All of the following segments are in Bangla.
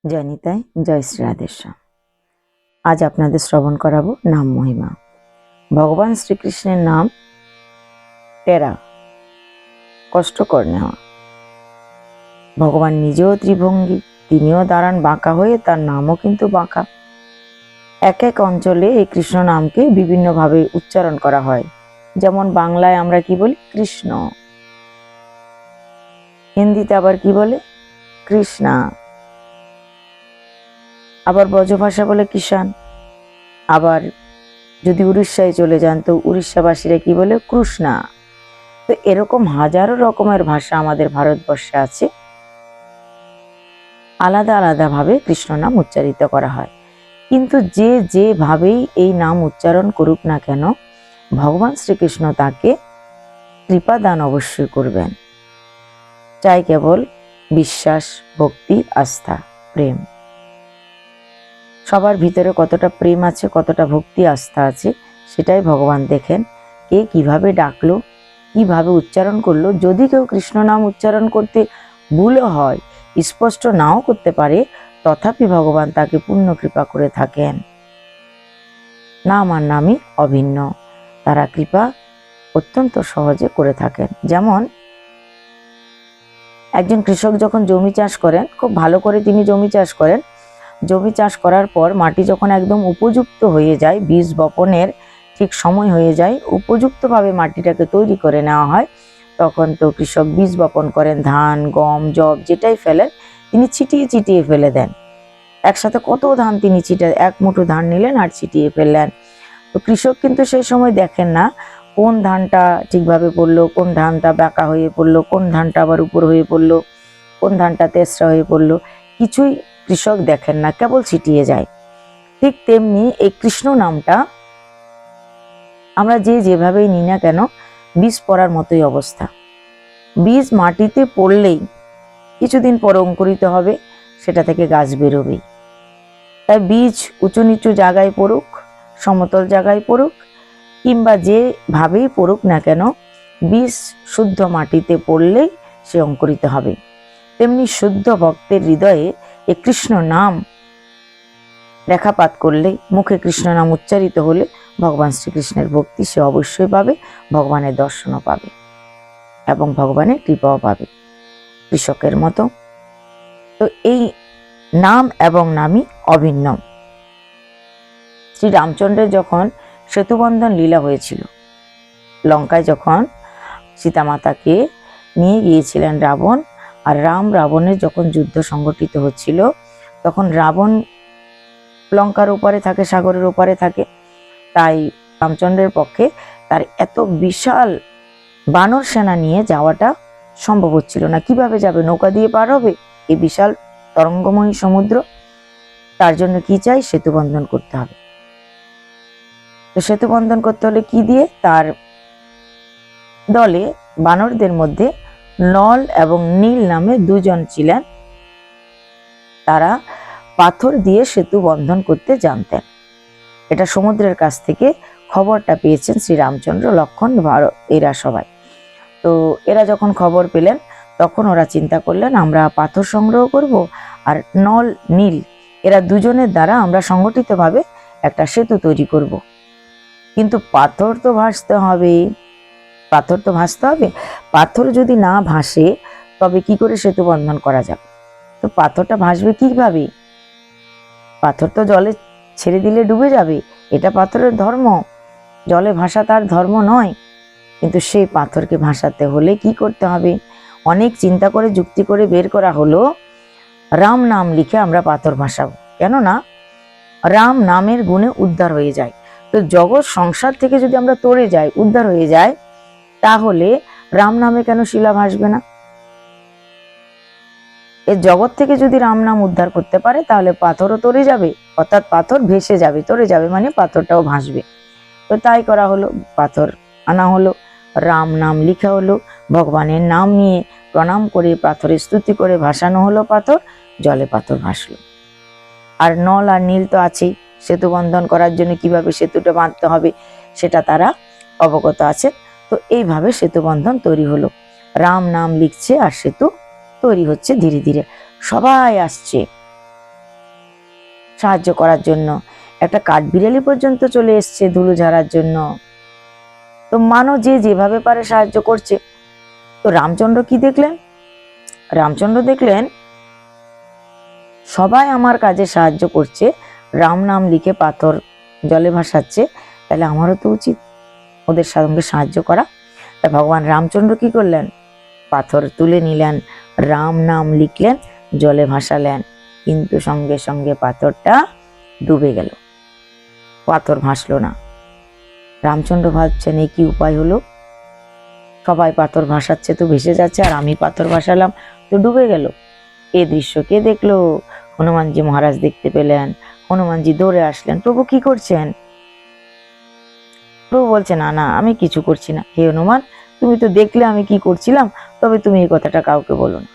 জয় নিতাই, জয় শ্রী রাধেশ্যাম। আজ আপনাদের শ্রবণ করাবো নাম মহিমা। ভগবান শ্রীকৃষ্ণের নাম টেরা, কষ্টকর নেওয়া। ভগবান নিজেও ত্রিভঙ্গী, তিনিও দাঁড়ান বাঁকা হয়ে, তার নামও কিন্তু বাঁকা। এক এক অঞ্চলে এই কৃষ্ণ নামকে বিভিন্নভাবে উচ্চারণ করা হয়। যেমন বাংলায় আমরা কি বলি? কৃষ্ণ। হিন্দিতে আবার কি বলে? কৃষ্ণা। আবার ব্রজভাষা বলে কিষান। আবার যদি উড়িষ্যায় চলে যান তো উড়িষ্যাবাসীরা কি বলে? কৃষ্ণা। তো এরকম হাজারো রকমের ভাষা আমাদের ভারতবর্ষে আছে। আলাদা আলাদা ভাবে কৃষ্ণ নাম উচ্চারিত করা হয়, কিন্তু যে যেভাবেই এই নাম উচ্চারণ করুক না কেন, ভগবান শ্রীকৃষ্ণ তাকে কৃপা দান অবশ্যই করবেন। চাই কেবল বিশ্বাস, ভক্তি, আস্থা, প্রেম। সবার ভিতরে কতটা প্রেম আছে, কতটা ভক্তি আস্থা আছে, সেটাই ভগবান দেখেন। কে কিভাবে ডাকলো, কিভাবে উচ্চারণ করলো। যদি কেউ কৃষ্ণ নাম উচ্চারণ করতে ভুলও হয়, স্পষ্ট নাও করতে পারে, তথাপি ভগবান তাকে পূর্ণ কৃপা করে থাকেন। নাম আর নামই অভিন্ন, তারা কৃপা অত্যন্ত সহজে করে থাকেন। যেমন একজন কৃষক যখন জমি চাষ করেন, খুব ভালো করে তিনি জমি চাষ করেন। জমি চাষ করার পর মাটি যখন একদম উপযুক্ত হয়ে যায়, বীজ বপনের ঠিক সময় হয়ে যায়, উপযুক্তভাবে মাটিটাকে তৈরি করে নেওয়া হয়, তখন তো কৃষক বীজ বপন করেন। ধান, গম, যব যেটাই ফেলেন তিনি ছিটিয়ে ছিটিয়ে ফেলে দেন। একসাথে কত ধান তিনি এক মুঠো ধান নিলেন আর ছিটিয়ে ফেললেন। তো কৃষক কিন্তু সেই সময় দেখেন না কোন ধানটা ঠিকভাবে পড়লো, কোন ধানটা বাঁকা হয়ে পড়লো, কোন ধানটা আবার উপর হয়ে পড়লো, কোন ধানটা তেসরা হয়ে পড়লো, কিছুই কৃষক দেখেন না, কেবল ছিটিয়ে যায়। ঠিক তেমনি এই কৃষ্ণ নামটা আমরা যে যেভাবেই নিই না কেন, বীজ পড়ার মতোই অবস্থা। বীজ মাটিতে পড়লেই কিছুদিন পর অঙ্কুরিত হবে, সেটা থেকে গাছ বেরোবেই। তাই বীজ উঁচু নিচু জায়গায় পড়ুক, সমতল জায়গায় পড়ুক, কিংবা যেভাবেই পড়ুক না কেন, বীজ শুদ্ধ মাটিতে পড়লেই সে অঙ্কুরিত হবে। তেমনি শুদ্ধ ভক্তের হৃদয়ে এই কৃষ্ণ নাম রেখাপাত করলে, মুখে কৃষ্ণ নাম উচ্চারিত হলে ভগবান শ্রীকৃষ্ণের ভক্তি সে অবশ্যই পাবে, ভগবানের দর্শনও পাবে এবং ভগবানের কৃপাও পাবে, কৃষকের মতো। তো এই নাম এবং নামই অভিন্ন। শ্রী রামচন্দ্রের যখন সেতুবন্ধন লীলা হয়েছিল, লঙ্কায় যখন সীতামাতাকে নিয়ে গিয়েছিলেন রাবণ, আর রাবণের যখন যুদ্ধ সংগঠিত হচ্ছিল, তখন রাবণ লঙ্কার ওপারে থাকে, সাগরের ওপারে থাকে। তাই রামচন্দ্রের পক্ষে তার এত বিশাল বানর সেনা নিয়ে যাওয়াটা সম্ভব হচ্ছিল না। কিভাবে যাবে? নৌকা দিয়ে পার হবে এই বিশাল তরঙ্গময়ী সমুদ্র? তার জন্য কি চাই? সেতু বন্ধন করতে হবে। তো সেতু বন্ধন করতে হলে কি দিয়ে? তার দলে বানরদের মধ্যে নল এবং নীল নামে দুজন ছিলেন, তারা পাথর দিয়ে সেতু বন্ধন করতে জানতেন। এটা সমুদ্রের কাছ থেকে খবরটা পেয়েছেন শ্রী রামচন্দ্র, লক্ষণ, এরা সবাই। তো এরা যখন খবর পেলেন, তখন ওরা চিন্তা করলেন আমরা পাথর সংগ্রহ করব, আর নল, নীল এরা দুজনের দ্বারা আমরা সংগঠিতভাবে একটা সেতু তৈরি করব। কিন্তু পাথর তো ভাসতে হবে, পাথর তো ভাসতে হবে। পাথর যদি না ভাসে তবে কি করে সেতু বন্ধন করা যাবে? তো পাথরটা ভাসবে কিভাবে? পাথর তো জলে ছেড়ে দিলে ডুবে যাবে, এটা পাথরের ধর্ম। জলে ভাসা তার ধর্ম নয়। কিন্তু সেই পাথরকে ভাসাতে হলে কি করতে হবে? অনেক চিন্তা করে যুক্তি করে বের করা হলো, রাম নাম লিখে আমরা পাথর ভাসাবো। কেননা রাম নামের গুণে উদ্ধার হয়ে যায়। তো জগৎ সংসার থেকে যদি আমরা তরে যাই, উদ্ধার হয়ে যায়, তাহলে রাম নামে কেন শিলা ভাসবে না? এই জগৎ থেকে যদি রাম নাম উদ্ধার করতে পারে, তাহলে পাথরও তরে যাবে, অর্থাৎ পাথর ভেসে যাবে, তরে যাবে মানে পাথরটাও ভাসবে। তো তাই করা হলো, পাথর আনা হলো, রাম নাম লিখা হলো, ভগবানের নাম নিয়ে প্রণাম করে পাথরের স্তুতি করে ভাসানো হলো পাথর, জলে পাথর ভাসলো। আর নল আর নীল তো আছেই, সেতু বন্ধন করার জন্য কিভাবে সেতুটা বাঁধতে হবে সেটা তারা অবগত আছে। তো এইভাবে সেতু বন্ধন তৈরি হলো। রাম নাম লিখছে আর সেতু তৈরি হচ্ছে ধীরে ধীরে। সবাই আসছে, সাহায্য করার জন্য, একটা কাঠবিড়ালি পর্যন্ত চলে এসছে ধুলো ঝাড়ার জন্য। তো মানো যে যেভাবে পারে সাহায্য করছে। তো রামচন্দ্র কি দেখলেন? রামচন্দ্র দেখলেন সবাই আমার কাজে সাহায্য করছে, রাম নাম লিখে পাথর জলে ভাসাচ্ছে, তাহলে আমারও তো উচিত ওদের সঙ্গে সাহায্য করা। তা ভগবান রামচন্দ্র কি করলেন? পাথর তুলে নিলেন, রাম নাম লিখলেন, জলে ভাসালেন, কিন্তু সঙ্গে সঙ্গে পাথরটা ডুবে গেল, পাথর ভাসলো না। রামচন্দ্র ভাবছেন এই কি উপায় হলো, সবাই পাথর ভাসাচ্ছে তো ভেসে যাচ্ছে, আর আমি পাথর ভাসালাম তো ডুবে গেল। এ দৃশ্য কে দেখলো? হনুমানজি মহারাজ দেখতে পেলেন। হনুমানজি দৌড়ে আসলেন, প্রভু কি করছেন? প্রভু বলছে না না, আমি কিছু করছি না। হে হনুমান, তুমি তো দেখলে আমি কি করছিলাম, তবে তুমি এই কথাটা কাউকে বলো না।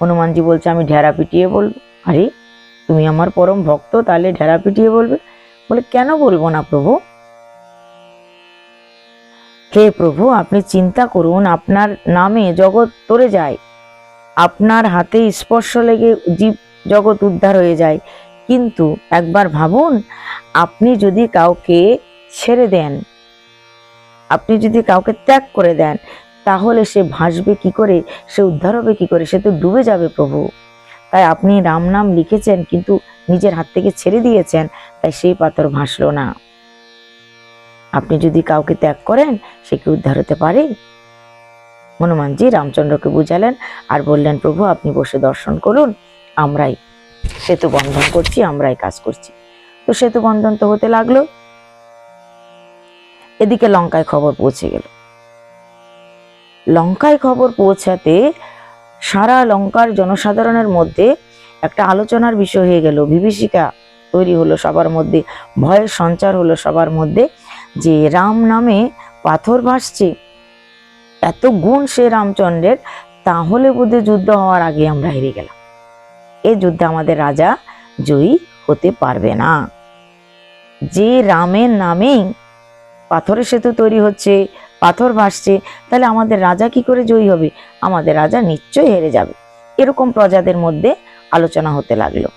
হনুমানজি বলছে আমি ঢেরা পিটিয়ে বলবো। আরে তুমি আমার পরম ভক্ত, তাহলে ঢেরা পিটিয়ে বলবে? বলে কেন বলবো না প্রভু? হে প্রভু, আপনি চিন্তা করুন, আপনার নামে জগৎ তরে যায়, আপনার হাতে স্পর্শ লেগে জীব জগৎ উদ্ধার হয়ে যায়। কিন্তু একবার ভাবুন, আপনি যদি কাউকে ছেড়ে দেন, আপনি যদি কাউকে ত্যাগ করে দেন, তাহলে সে ভাসবে কি করে, সে উদ্ধার হবে কি করে? সে তো ডুবে যাবে প্রভু। তাই আপনি রাম নাম লিখেছেন কিন্তু নিজের হাত থেকে ছেড়ে দিয়েছেন, তাই সেই পাথর ভাসলো না। আপনি যদি কাউকে ত্যাগ করেন, সে কি উদ্ধার হতে পারে? হনুমানজি রামচন্দ্রকে বুঝালেন আর বললেন প্রভু আপনি বসে দর্শন করুন, আমরাই সেতু বন্ধন করছি, আমরাই কাজ করছি। তো সেতু বন্ধন তো হতে লাগলো। এদিকে লঙ্কায় খবর পৌঁছে গেল। লঙ্কায় খবর পৌঁছাতে সারা লঙ্কার জনসাধারণের মধ্যে একটা আলোচনার বিষয় হয়ে গেল, বিভীষিকা তৈরি হলো সবার মধ্যে, ভয়ের সঞ্চার হলো সবার মধ্যে, যে রাম নামে পাথর ভাসছে, এত গুণ সে রামচন্দ্রের, তাহলে বোধহয় যুদ্ধ হওয়ার আগে আমরা হেরে গেলাম, এই যুদ্ধে আমাদের রাজা জয়ী হতে পারবে না। যে রামের নামেই পাথরের সেতু তৈরি হচ্ছে, পাথর ভাসছে, তাহলে আমাদের রাজা কি করে জয়ী হবে? আমাদের রাজা নিশ্চয়ই হেরে যাবে। এরকম প্রজাদের মধ্যে আলোচনা হতে লাগলো।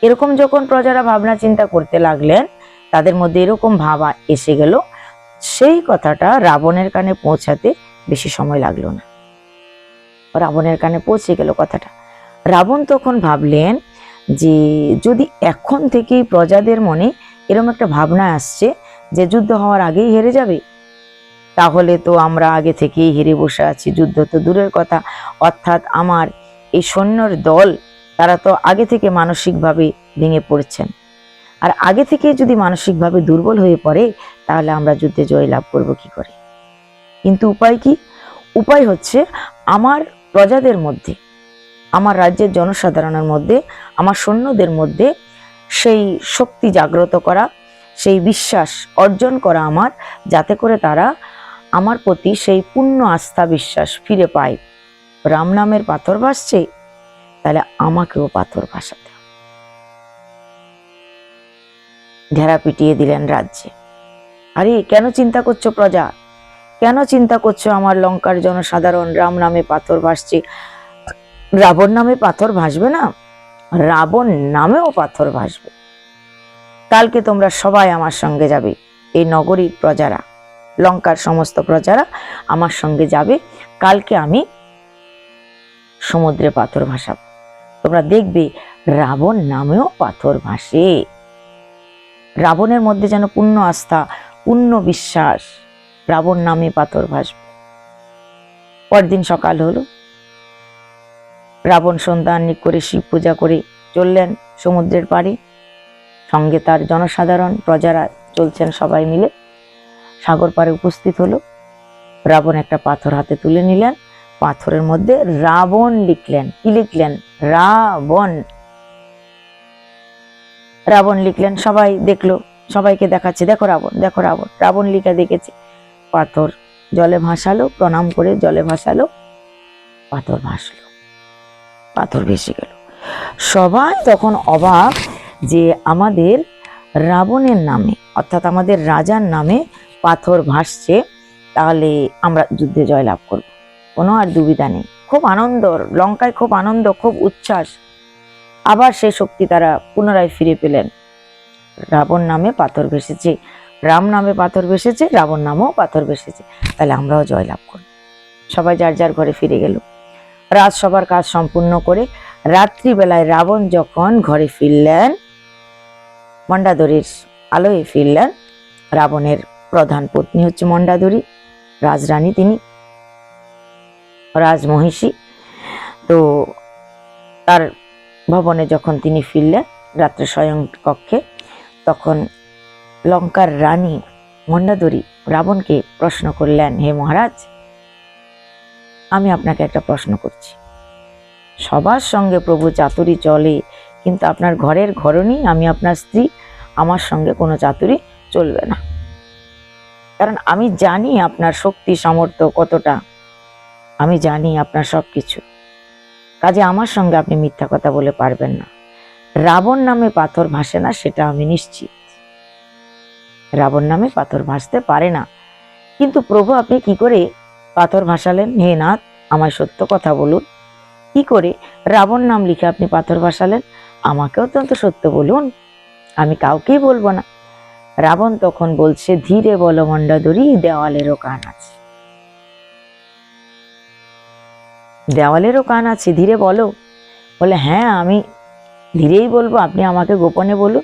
এরকম যখন প্রজারা ভাবনা চিন্তা করতে লাগলেন, তাদের মধ্যে এরকম ভাবা এসে গেল, সেই কথাটা রাবণের কানে পৌঁছাতে বেশি সময় লাগলো না। রাবণের কানে পৌঁছে গেল কথাটা। রাবণ তখন ভাবলেন যে যদি এখন থেকেই প্রজাদের মনে এরকম একটা ভাবনা আসছে যে যুদ্ধ হওয়ার আগেই হেরে যাবে, তাহলে তো আমরা আগে থেকেই হেরে বসে আছি, যুদ্ধ তো দূরের কথা। অর্থাৎ আমার এই সৈন্যর দল, তারা তো আগে থেকে মানসিকভাবে ভেঙে পড়ছেন, আর আগে থেকে যদি মানসিকভাবে দুর্বল হয়ে পড়ে, তাহলে আমরা যুদ্ধে জয় লাভ করব কি করে? কিন্তু উপায় কি? উপায় হচ্ছে আমার প্রজাদের মধ্যে, আমার রাজ্যের জনসাধারণের মধ্যে, আমার সৈন্যদের মধ্যে সেই শক্তি জাগ্রত করা, সেই বিশ্বাস অর্জন করা আমার, যাতে করে তারা আমার প্রতি সেই পূর্ণ আস্থা বিশ্বাস ফিরে পায়। রাম নামের পাথর ভাসছে, তাহলে আমাকেও পাথর ভাসাতে হবে। ঢেরা পিটিয়ে দিলেন রাজ্যে। আরে কেন চিন্তা করছো প্রজা, কেন চিন্তা করছো আমার লঙ্কার জনসাধারণ? রাম নামে পাথর ভাসছে, রাবণ নামে পাথর ভাসবে না? রাবণ নামেও পাথর ভাসবে। কালকে তোমরা সবাই আমার সঙ্গে যাবে, এই নগরীর প্রজারা, লঙ্কার সমস্ত প্রজারা আমার সঙ্গে যাবে। কালকে আমি সমুদ্রে পাথর ভাসাবো, তোমরা দেখবে রাবণ নামেও পাথর ভাসে। রাবণের মধ্যে যেন পূর্ণ আস্থা, পূর্ণ বিশ্বাস, রাবণ নামে পাথর ভাসবে। পরদিন সকাল হলো, রাবণ সন্ধ্যান্বিক করে শিব পূজা করে চললেন সমুদ্রের পাড়ে, সঙ্গে তার জনসাধারণ প্রজারা চলছেন সবাই মিলে। সাগর পাড়ে উপস্থিত হলো, রাবণ একটা পাথর হাতে তুলে নিলেন, পাথরের মধ্যে রাবণ লিখলেন। কি লিখলেন? রাবণ। রাবণ লিখলেন, সবাই দেখলো, সবাইকে দেখাচ্ছে, দেখো রাবণ, দেখো রাবণ। রাবণ লিখা দেখেছে, পাথর জলে ভাসালো, প্রণাম করে জলে ভাসালো, পাথর ভাসলো, পাথর ভেসে গেল। সবাই তখন অবাক যে আমাদের রাবণের নামে, অর্থাৎ আমাদের রাজার নামে পাথর ভাসছে, তাহলে আমরা যুদ্ধে জয়লাভ করব, কোনো আর দুবিধা নেই। খুব আনন্দ, লঙ্কায় খুব আনন্দ, খুব উচ্ছ্বাস। আবার সেই শক্তি তারা পুনরায় ফিরে পেলেন। রাবণ নামে পাথর ভেসেছে, রাম নামে পাথর ভেসেছে, রাবণ নামেও পাথর ভেসেছে, তাহলে আমরাও জয়লাভ করব। সবাই যার যার ঘরে ফিরে গেল। রাজসভার কাজ সম্পূর্ণ করে রাত্রিবেলায় রাবণ যখন ঘরে ফিরলেন, মণ্ডাদরির আলোয় ফিরলেন। রাবণের প্রধান পত্নী হচ্ছে মণ্ডাদরি, রাজরানী, তিনি রাজমহিষী। তো তার ভবনে যখন তিনি ফিরলেন রাত্রে শয়ন কক্ষে, তখন লঙ্কার রানী মণ্ডাদরি রাবণকে প্রশ্ন করলেন, হে মহারাজ, আমি আপনাকে একটা প্রশ্ন করছি। সবার সঙ্গে প্রভু চাতুরি চলে, কিন্তু আপনার ঘরের ঘরণী, আমি আপনার স্ত্রী, আমার সঙ্গে কোনো চাতুরি চলবে না। কারণ আমি জানি আপনার শক্তি সামর্থ্য কতটা, আমি জানি আপনার সবকিছু, কাজে আমার সঙ্গে আপনি মিথ্যা কথা বলে পারবেন না। রাবণ নামে পাথর ভাসে না, সেটা আমি নিশ্চিত। রাবণ নামে পাথর ভাসতে পারে না। কিন্তু প্রভু আপনি কি করে পাথর ভাসালেন? হে নাথ, আমায় সত্য কথা বলুন, কি করে রাবণ নাম লিখে আপনি পাথর ভাসালেন? আমাকেও তো সত্য বলুন, আমি কাউকেই বলবো না। রাবণ তখন বলছে, ধীরে বলো মণ্ডাদরি, দেওয়ালেরও কান আছে। দেওয়ালেরও কান আছে, ধীরে বলো। বলে, হ্যাঁ আমি ধীরেই বলবো, আপনি আমাকে গোপনে বলুন।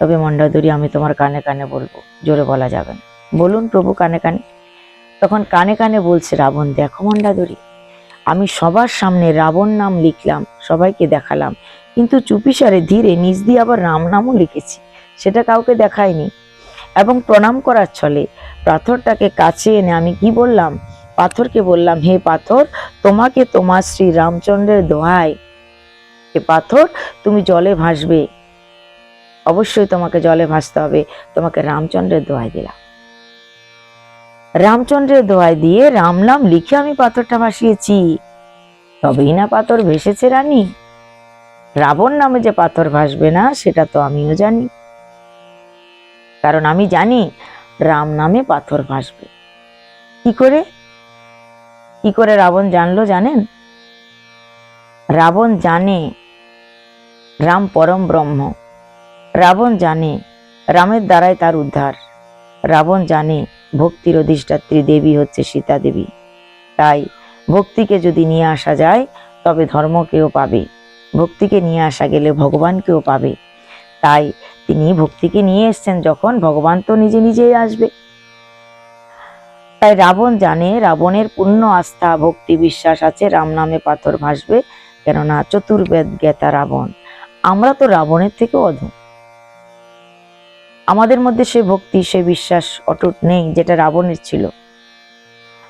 তবে মণ্ডাদরি, আমি তোমার কানে কানে বলবো, জোরে বলা যাবে না। বলুন প্রভু কানে কানে। তখন কানে কানে বলছে রাবণ, দেখো মণ্ডাদরি, আমি সবার সামনে রাবণ নাম লিখলাম, সবাইকে দেখালাম, কিন্তু চুপিসারে ধীরে নিজ দিয়ে আবার রাম নামও লিখেছি, সেটা কাউকে দেখায়নি। এবং প্রণাম করার ছলে পাথরটাকে কাছে এনে আমি কি বললাম? পাথরকে বললাম, হে পাথর, তোমাকে তোমার শ্রী রামচন্দ্রের দোহাই, হে পাথর তুমি জলে ভাসবে, অবশ্যই তোমাকে জলে ভাসতে হবে, তোমাকে রামচন্দ্রের দোহাই দিলাম। রামচন্দ্রের দোহাই দিয়ে রাম নাম লিখে আমি পাথরটা ভাসিয়েছি, তবেই না পাথর ভেসেছে রানী। রাবণ নামে যে পাথর ভাসবে না, সেটা তো আমিও জানি, কারণ আমি জানি রাম নামে পাথর ভাসবে। কি করে কি করে রাবণ জানলো জানেন? রাবণ জানে রাম পরম ব্রহ্ম, রাবণ জানে রামের দ্বারাই তার উদ্ধার, রাবণ জানে ভক্তির অধিষ্ঠাত্রী দেবী হচ্ছে সীতা দেবী। তাই ভক্তিকে যদি নিয়ে আসা যায়, তবে ধর্মকেও পাবে, ভক্তিকে নিয়ে আসা গেলে ভগবানকেও পাবে। তাই তিনি ভক্তিকে নিয়ে এসছেন যখন, ভগবান তো নিজে নিজেই আসবে। তাই রাবণ জানে, রাবণের পূর্ণ আস্থা ভক্তি বিশ্বাস আছে, রাম নামে পাথর ভাসবে, কেননা চতুর্বেদ জ্ঞাতা রাবণ। আমরা তো রাবণের থেকে অধম, আমাদের মধ্যে সে ভক্তি সে বিশ্বাস অটুট নেই যেটা রাবণের ছিল।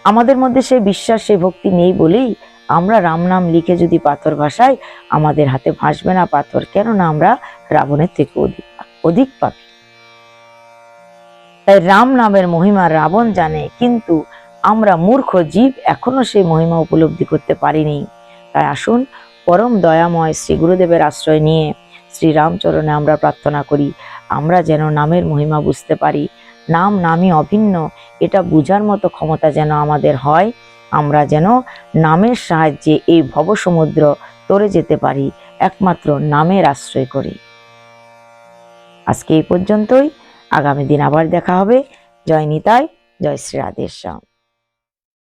আমাদের মধ্যে সেই বিশ্বাস সেই ভক্তি নেই বলেই আমরা রাম নাম লিখে যদি পাথর ভাসাই, আমাদের হাতে ভাসবে না পাথর, কেননা আমরা রাবণের থেকে অধিক পাপী। তাই রাম নামের মহিমা রাবণ জানে, কিন্তু আমরা মূর্খ জীব এখনো সেই মহিমা উপলব্ধি করতে পারিনি। তাই আসুন পরম দয়াময় শ্রী গুরুদেবের আশ্রয় নিয়ে শ্রী রামচরণে আমরা প্রার্থনা করি, আমরা যেন নামের মহিমা বুঝতে পারি, নাম নামই অভিন্ন, এটা বুঝার মতো ক্ষমতা যেন আমাদের হয়। আমরা যেন নামের সাহায্যে এই ভবসমুদ্র তরে যেতে পারি, একমাত্র নামের আশ্রয় করে। আজকে এই পর্যন্তই, আগামী দিন আবার দেখা হবে। জয় নিতাই, জয় শ্রী রাধেশ্যাম।